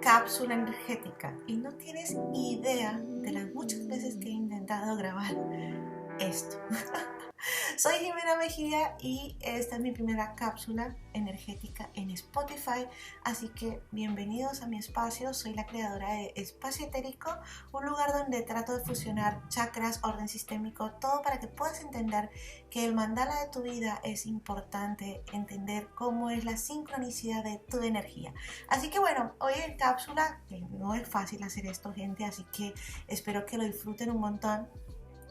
cápsula energética y no tienes idea de las muchas veces que he intentado grabar esto. Soy Jimena Mejía y esta es mi primera cápsula energética en Spotify, así que bienvenidos a mi espacio. Soy la creadora de Espacio Etérico, un lugar donde trato de fusionar chakras, orden sistémico, todo para que puedas entender que el mandala de tu vida es importante, entender cómo es la sincronicidad de tu energía. Así que bueno, hoy en cápsula, no es fácil hacer esto, gente, así que espero que lo disfruten un montón.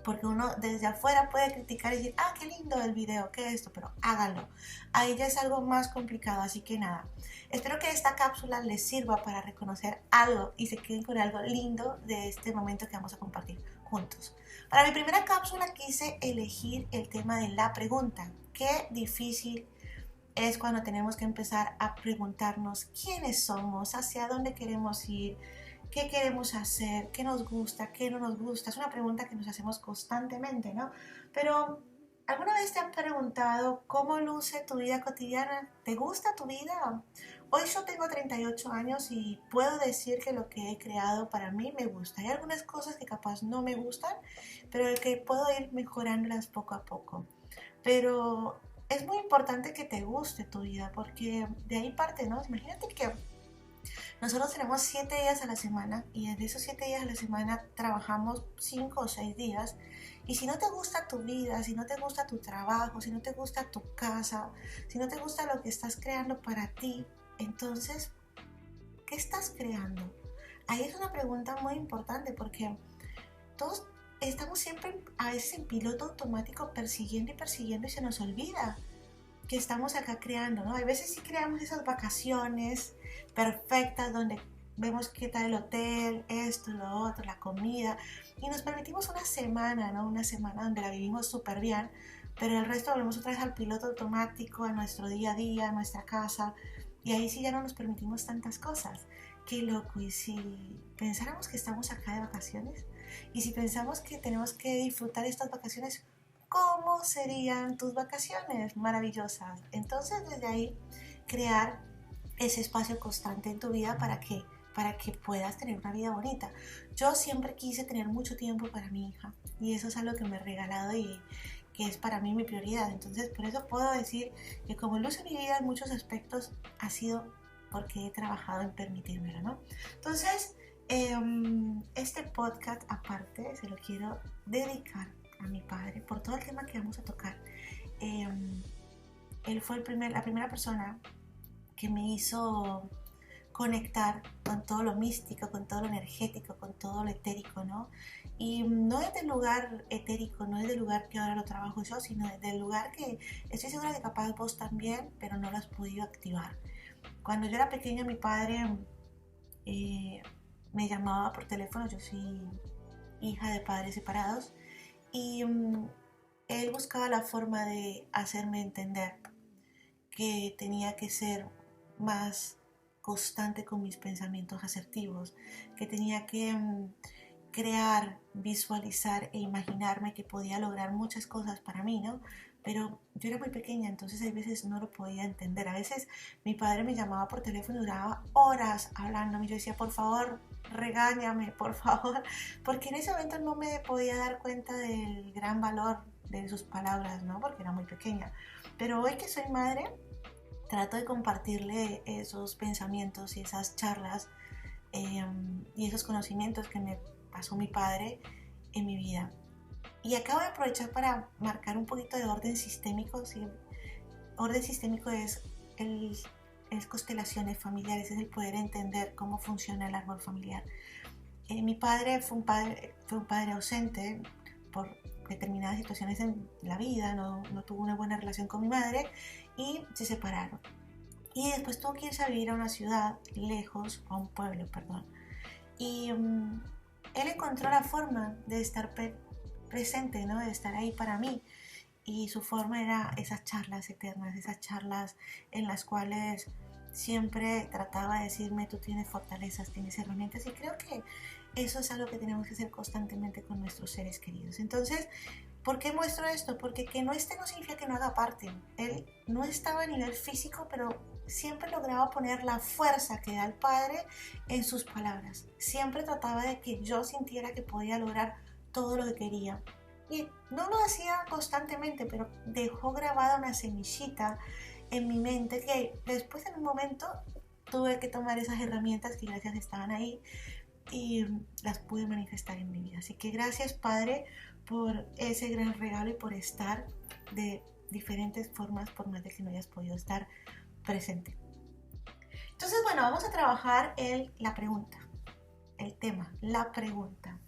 Porque uno desde afuera puede criticar y decir, ah, qué lindo el video, qué es esto, pero háganlo. Ahí ya es algo más complicado, así que nada. Espero que esta cápsula les sirva para reconocer algo y se queden con algo lindo de este momento que vamos a compartir juntos. Para mi primera cápsula quise elegir el tema de la pregunta. Qué difícil es cuando tenemos que empezar a preguntarnos quiénes somos, hacia dónde queremos ir, qué queremos hacer, qué nos gusta, qué no nos gusta. Es una pregunta que nos hacemos constantemente, ¿no? Pero, ¿alguna vez te han preguntado cómo luce tu vida cotidiana? ¿Te gusta tu vida? Hoy yo tengo 38 años y puedo decir que lo que he creado para mí me gusta. Hay algunas cosas que capaz no me gustan, pero que puedo ir mejorándolas poco a poco. Pero es muy importante que te guste tu vida porque de ahí parte, ¿no? Imagínate que nosotros tenemos 7 días a la semana y de esos 7 días a la semana trabajamos 5 o 6 días. Y si no te gusta tu vida, si no te gusta tu trabajo, si no te gusta tu casa, si no te gusta lo que estás creando para ti, entonces, ¿qué estás creando? Ahí es una pregunta muy importante porque todos estamos siempre a veces en piloto automático persiguiendo y persiguiendo y se nos olvida que estamos acá creando, ¿no? A veces sí creamos esas vacaciones perfectas donde vemos qué tal el hotel, esto, lo otro, la comida, y nos permitimos una semana, ¿no? Una semana donde la vivimos súper bien, pero el resto volvemos otra vez al piloto automático, a nuestro día a día, a nuestra casa, y ahí sí ya no nos permitimos tantas cosas. Qué loco, y si pensáramos que estamos acá de vacaciones, y si pensamos que tenemos que disfrutar estas vacaciones, ¿cómo serían tus vacaciones? Maravillosas. Entonces, desde ahí, crear ese espacio constante en tu vida para que puedas tener una vida bonita. Yo siempre quise tener mucho tiempo para mi hija y eso es algo que me he regalado y que es para mí mi prioridad. Entonces, por eso puedo decir que como luz en mi vida en muchos aspectos ha sido porque he trabajado en permitírmelo, ¿no? Entonces, este podcast aparte se lo quiero dedicar a mi padre por todo el tema que vamos a tocar. Él fue la primera persona que me hizo conectar con todo lo místico, con todo lo energético, con todo lo etérico, ¿no? Y no desde el lugar etérico, no desde el lugar que ahora lo trabajo yo, sino desde el lugar que estoy segura que capaz vos también, pero no lo has podido activar. Cuando yo era pequeña, mi padre me llamaba por teléfono. Yo soy hija de padres separados y él buscaba la forma de hacerme entender que tenía que ser más constante con mis pensamientos asertivos, que tenía que crear, visualizar e imaginarme que podía lograr muchas cosas para mí, ¿no? Pero yo era muy pequeña, entonces a veces no lo podía entender. A veces mi padre me llamaba por teléfono y duraba horas hablándome. Yo decía, por favor, regáñame, por favor, porque en ese momento no me podía dar cuenta del gran valor de sus palabras, ¿no? Porque era muy pequeña. Pero hoy que soy madre, trato de compartirle esos pensamientos y esas charlas y esos conocimientos que me pasó mi padre en mi vida. Y acabo de aprovechar para marcar un poquito de orden sistémico. ¿Sí? Orden sistémico es constelaciones familiares, es el poder entender cómo funciona el árbol familiar. Mi padre fue un padre ausente por determinadas situaciones en la vida, no tuvo una buena relación con mi madre y se separaron. Y después tuvo que irse a vivir a una ciudad lejos, a un pueblo, perdón. Y él encontró la forma de estar presente, ¿no? De estar ahí para mí. Y su forma era esas charlas eternas, esas charlas en las cuales siempre trataba de decirme, tú tienes fortalezas, tienes herramientas, y creo que eso es algo que tenemos que hacer constantemente con nuestros seres queridos. Entonces, ¿por qué muestro esto? Porque que no esté no significa que no haga parte. Él no estaba a nivel físico, pero siempre lograba poner la fuerza que da el Padre en sus palabras. Siempre trataba de que yo sintiera que podía lograr todo lo que quería. Y no lo hacía constantemente, pero dejó grabada una semillita en mi mente que después en un momento tuve que tomar esas herramientas que gracias estaban ahí y las pude manifestar en mi vida. Así que gracias, Padre, por ese gran regalo y por estar de diferentes formas, por más de que no hayas podido estar presente. Entonces, bueno, vamos a trabajar la pregunta, el tema, la pregunta.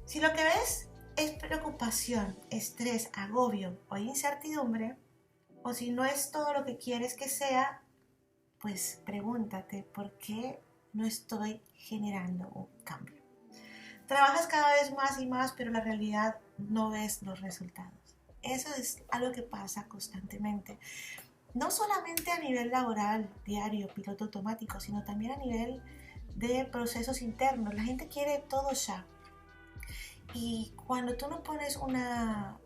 Si lo que ves es preocupación, estrés, agobio o incertidumbre, o si no es todo lo que quieres que sea, pues pregúntate por qué no estoy generando un cambio. Trabajas cada vez más y más, pero la realidad no ves los resultados. Eso es algo que pasa constantemente. No solamente a nivel laboral, diario, piloto automático, sino también a nivel de procesos internos. La gente quiere todo ya. Y cuando tú no pones una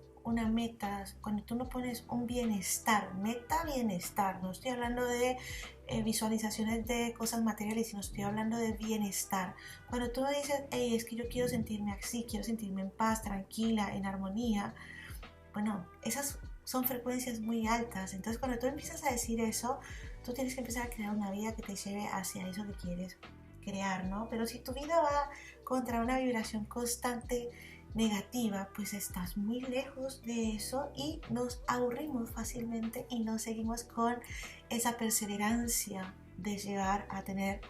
meta, cuando tú no pones un bienestar, meta bienestar, no estoy hablando de visualizaciones de cosas materiales, sino estoy hablando de bienestar. Cuando tú me dices, hey, es que yo quiero sentirme así, quiero sentirme en paz, tranquila, en armonía, bueno, esas son frecuencias muy altas. Entonces cuando tú empiezas a decir eso, tú tienes que empezar a crear una vida que te lleve hacia eso que quieres crear, ¿no? Pero si tu vida va contra una vibración constante negativa, pues estás muy lejos de eso y nos aburrimos fácilmente y no seguimos con esa perseverancia de llegar a tener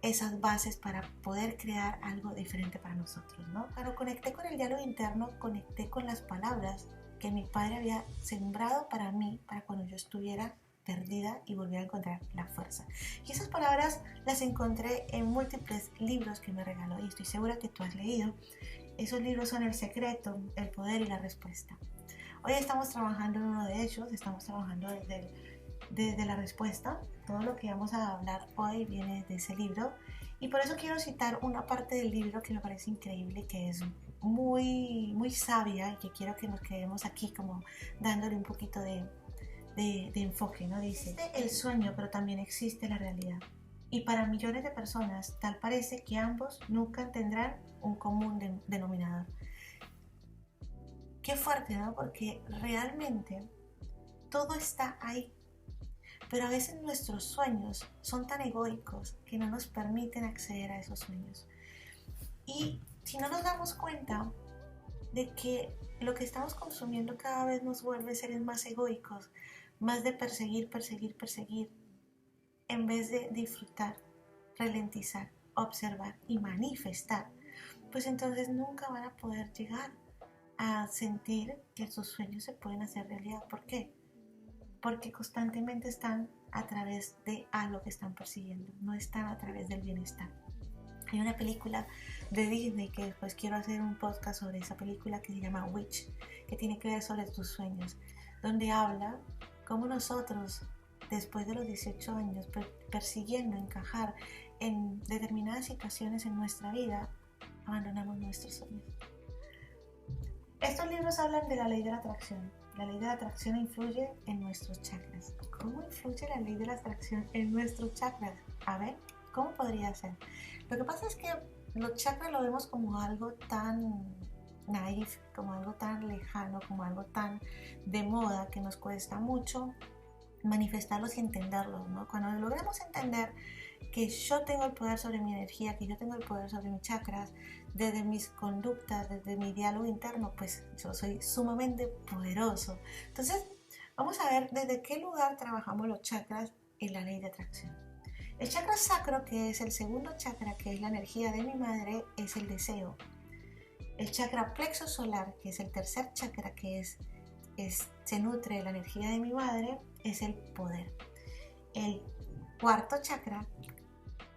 esas bases para poder crear algo diferente para nosotros, ¿no? Cuando conecté con el diálogo interno, conecté con las palabras que mi padre había sembrado para mí, para cuando yo estuviera perdida y volviera a encontrar la fuerza. Y esas palabras las encontré en múltiples libros que me regaló y estoy segura que tú has leído. Esos libros son El Secreto, El Poder y la Respuesta. Hoy estamos trabajando en uno de ellos, estamos trabajando desde la respuesta. Todo lo que vamos a hablar hoy viene de ese libro y por eso quiero citar una parte del libro que me parece increíble, que es muy, muy sabia y que quiero que nos quedemos aquí como dándole un poquito de enfoque, ¿no? Dice, existe el sueño, pero también existe la realidad. Y para millones de personas, tal parece que ambos nunca tendrán un común denominador. Qué fuerte, ¿no? Porque realmente todo está ahí. Pero a veces nuestros sueños son tan egoicos que no nos permiten acceder a esos sueños. Y si no nos damos cuenta de que lo que estamos consumiendo cada vez nos vuelve seres más egoicos, más de perseguir, en vez de disfrutar, ralentizar, observar y manifestar, pues entonces nunca van a poder llegar a sentir que sus sueños se pueden hacer realidad. ¿Por qué? Porque constantemente están a través de algo que están persiguiendo, no están a través del bienestar. Hay una película de Disney que después quiero hacer un podcast sobre esa película que se llama Witch, que tiene que ver sobre tus sueños, donde habla cómo nosotros, después de los 18 años, persiguiendo encajar en determinadas situaciones en nuestra vida, abandonamos nuestros sueños. Estos libros hablan de la ley de la atracción. La ley de la atracción influye en nuestros chakras. ¿Cómo influye la ley de la atracción en nuestros chakras? A ver, ¿cómo podría ser? Lo que pasa es que los chakras lo vemos como algo tan naif, como algo tan lejano, como algo tan de moda que nos cuesta mucho manifestarlos y entenderlos, ¿no? Cuando logramos entender que yo tengo el poder sobre mi energía, que yo tengo el poder sobre mis chakras, desde mis conductas, desde mi diálogo interno, pues yo soy sumamente poderoso. Entonces, vamos a ver desde qué lugar trabajamos los chakras en la ley de atracción. El chakra sacro, que es el segundo chakra, que es la energía de mi madre, es el deseo. El chakra plexo solar, que es el tercer chakra, que se nutre de la energía de mi madre, es el poder. El cuarto chakra,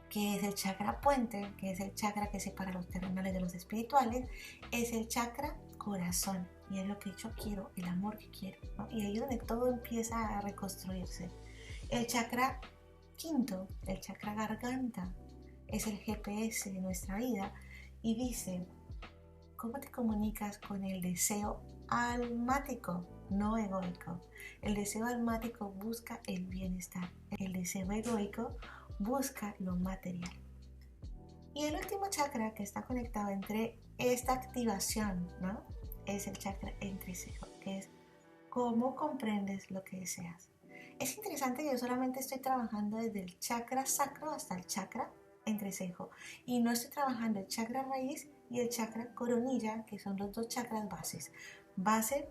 que es el chakra puente, que es el chakra que separa los terrenales de los espirituales, es el chakra corazón. Y es lo que yo quiero, el amor que quiero, ¿no? Y ahí es donde todo empieza a reconstruirse. El chakra quinto, el chakra garganta, es el GPS de nuestra vida y dice, ¿cómo te comunicas con el deseo almático? no egoico. El deseo almático busca el bienestar. El deseo egoico busca lo material. Y el último chakra que está conectado entre esta activación, ¿no? Es el chakra entrecejo, que es cómo comprendes lo que deseas. Es interesante que yo solamente estoy trabajando desde el chakra sacro hasta el chakra entrecejo y no estoy trabajando el chakra raíz y el chakra coronilla, que son los dos chakras bases. Base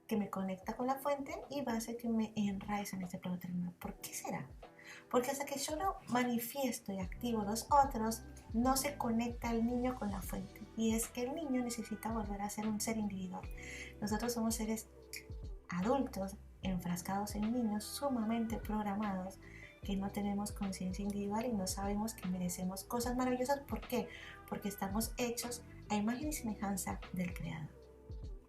que me conecta con la fuente y base que me enraiza en este plano terrenal. ¿Por qué será? Porque hasta que yo lo manifiesto y activo los otros, no se conecta el niño con la fuente. Y es que el niño necesita volver a ser un ser individual. Nosotros somos seres adultos enfrascados en niños sumamente programados que no tenemos conciencia individual y no sabemos que merecemos cosas maravillosas. ¿Por qué? Porque estamos hechos a imagen y semejanza del Creador.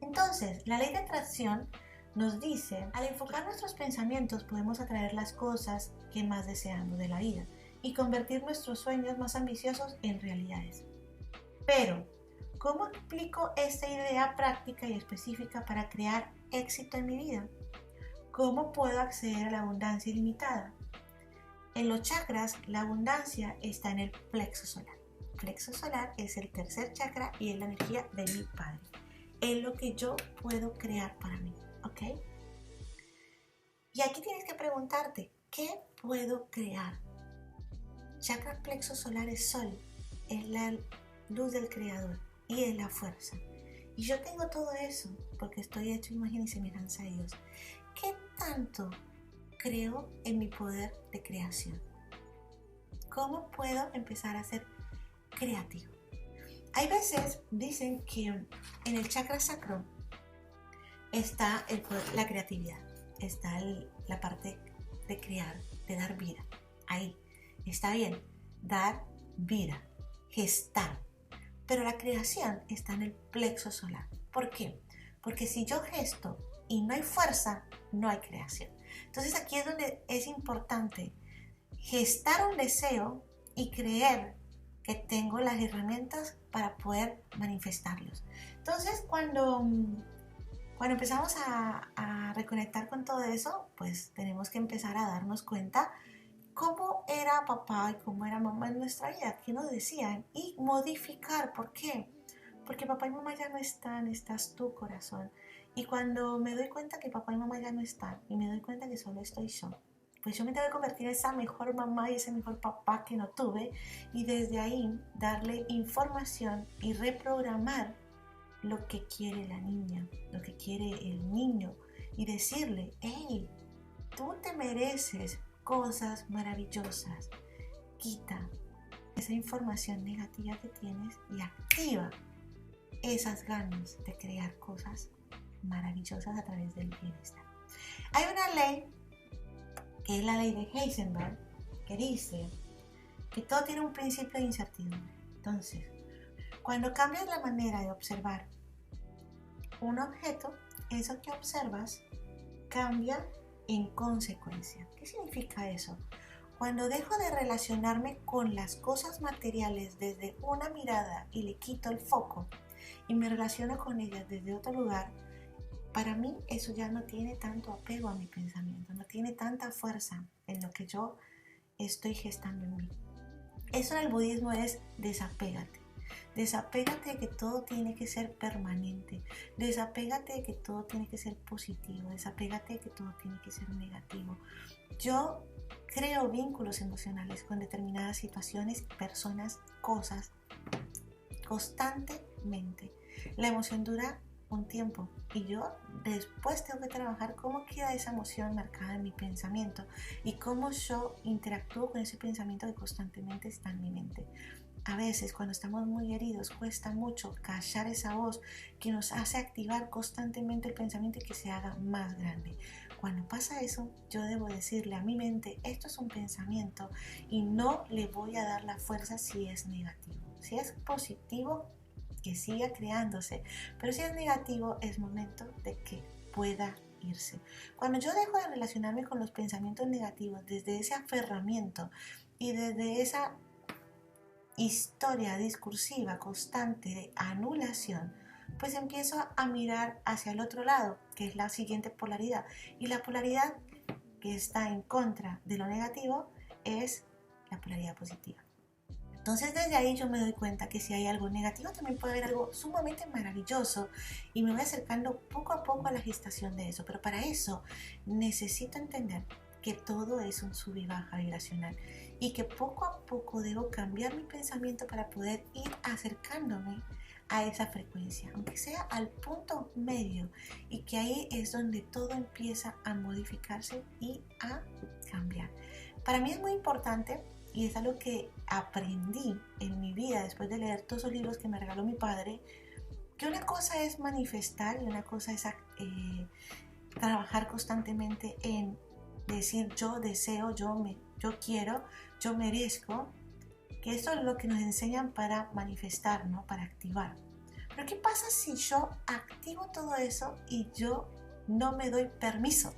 Entonces, la ley de atracción nos dice, al enfocar nuestros pensamientos podemos atraer las cosas que más deseamos de la vida y convertir nuestros sueños más ambiciosos en realidades. Pero, ¿cómo aplico esta idea práctica y específica para crear éxito en mi vida? ¿Cómo puedo acceder a la abundancia ilimitada? En los chakras, la abundancia está en el plexo solar. El plexo solar es el tercer chakra y es la energía de mi Padre. Es lo que yo puedo crear para mí, ¿ok? Y aquí tienes que preguntarte, ¿qué puedo crear? Chakra plexo solar es sol, es la luz del Creador y es la fuerza. Y yo tengo todo eso porque estoy hecho imagen y semejanza de Dios. ¿Qué tanto creo en mi poder de creación? ¿Cómo puedo empezar a ser creativo? Hay veces dicen que en el chakra sacro está el poder, la creatividad, está la parte de crear, de dar vida. Ahí está bien, dar vida, gestar. Pero la creación está en el plexo solar. ¿Por qué? Porque si yo gesto y no hay fuerza, no hay creación. Entonces aquí es donde es importante gestar un deseo y creer que tengo las herramientas para poder manifestarlos. Entonces cuando empezamos a reconectar con todo eso, pues tenemos que empezar a darnos cuenta cómo era papá y cómo era mamá en nuestra vida, qué nos decían y modificar. ¿Por qué? Porque papá y mamá ya no están, estás tú, corazón. Y cuando me doy cuenta que papá y mamá ya no están y me doy cuenta que solo estoy yo, pues yo me tengo que convertir en esa mejor mamá y ese mejor papá que no tuve y desde ahí darle información y reprogramar lo que quiere la niña, lo que quiere el niño y decirle, hey, tú te mereces cosas maravillosas. Quita esa información negativa que tienes y activa esas ganas de crear cosas maravillosas a través del bienestar. Hay una ley que es la ley de Heisenberg que dice que todo tiene un principio de incertidumbre. Entonces, cuando cambias la manera de observar un objeto, eso que observas cambia en consecuencia. ¿Qué significa eso? Cuando dejo de relacionarme con las cosas materiales desde una mirada y le quito el foco y me relaciono con ellas desde otro lugar, para mí eso ya no tiene tanto apego a mi pensamiento, no tiene tanta fuerza en lo que yo estoy gestando en mí. Eso en el budismo es desapégate. Desapégate de que todo tiene que ser permanente. Desapégate de que todo tiene que ser positivo. Desapégate de que todo tiene que ser negativo. Yo creo vínculos emocionales con determinadas situaciones, personas, cosas, constantemente. La emoción dura un tiempo y yo después tengo que trabajar cómo queda esa emoción marcada en mi pensamiento y cómo yo interactúo con ese pensamiento que constantemente está en mi mente. A veces cuando estamos muy heridos cuesta mucho callar esa voz que nos hace activar constantemente el pensamiento y que se haga más grande. Cuando pasa eso, yo debo decirle a mi mente, esto es un pensamiento y no le voy a dar la fuerza si es negativo. Si es positivo, que siga creándose, pero si es negativo, es momento de que pueda irse. Cuando yo dejo de relacionarme con los pensamientos negativos desde ese aferramiento y desde esa historia discursiva constante de anulación, pues empiezo a mirar hacia el otro lado, que es la siguiente polaridad. Y la polaridad que está en contra de lo negativo es la polaridad positiva. Entonces desde ahí yo me doy cuenta que si hay algo negativo también puede haber algo sumamente maravilloso y me voy acercando poco a poco a la gestación de eso. Pero para eso necesito entender que todo es un sub y baja vibracional y que poco a poco debo cambiar mi pensamiento para poder ir acercándome a esa frecuencia, aunque sea al punto medio, y que ahí es donde todo empieza a modificarse y a cambiar. Para mí es muy importante y es algo que aprendí en mi vida después de leer todos los libros que me regaló mi padre, que una cosa es manifestar y una cosa es trabajar constantemente en decir yo deseo, yo quiero, yo merezco, que esto es lo que nos enseñan para manifestar, ¿no? Para activar. Pero ¿qué pasa si yo activo todo eso y yo no me doy permiso?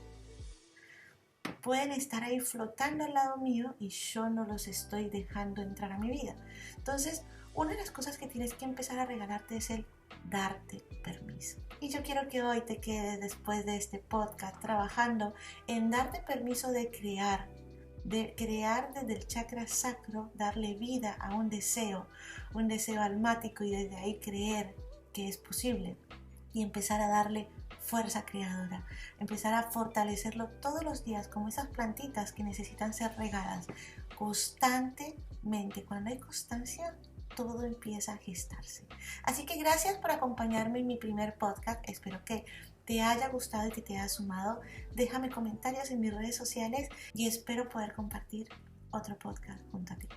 Pueden estar ahí flotando al lado mío y yo no los estoy dejando entrar a mi vida. Entonces, una de las cosas que tienes que empezar a regalarte es el darte permiso. Y yo quiero que hoy te quedes después de este podcast trabajando en darte permiso de crear desde el chakra sacro, darle vida a un deseo almático, y desde ahí creer que es posible y empezar a darle fuerza creadora, empezar a fortalecerlo todos los días como esas plantitas que necesitan ser regadas constantemente. Cuando hay constancia, todo empieza a gestarse. Así que gracias por acompañarme en mi primer podcast. Espero que te haya gustado y que te haya sumado. Déjame comentarios en mis redes sociales y espero poder compartir otro podcast junto a ti.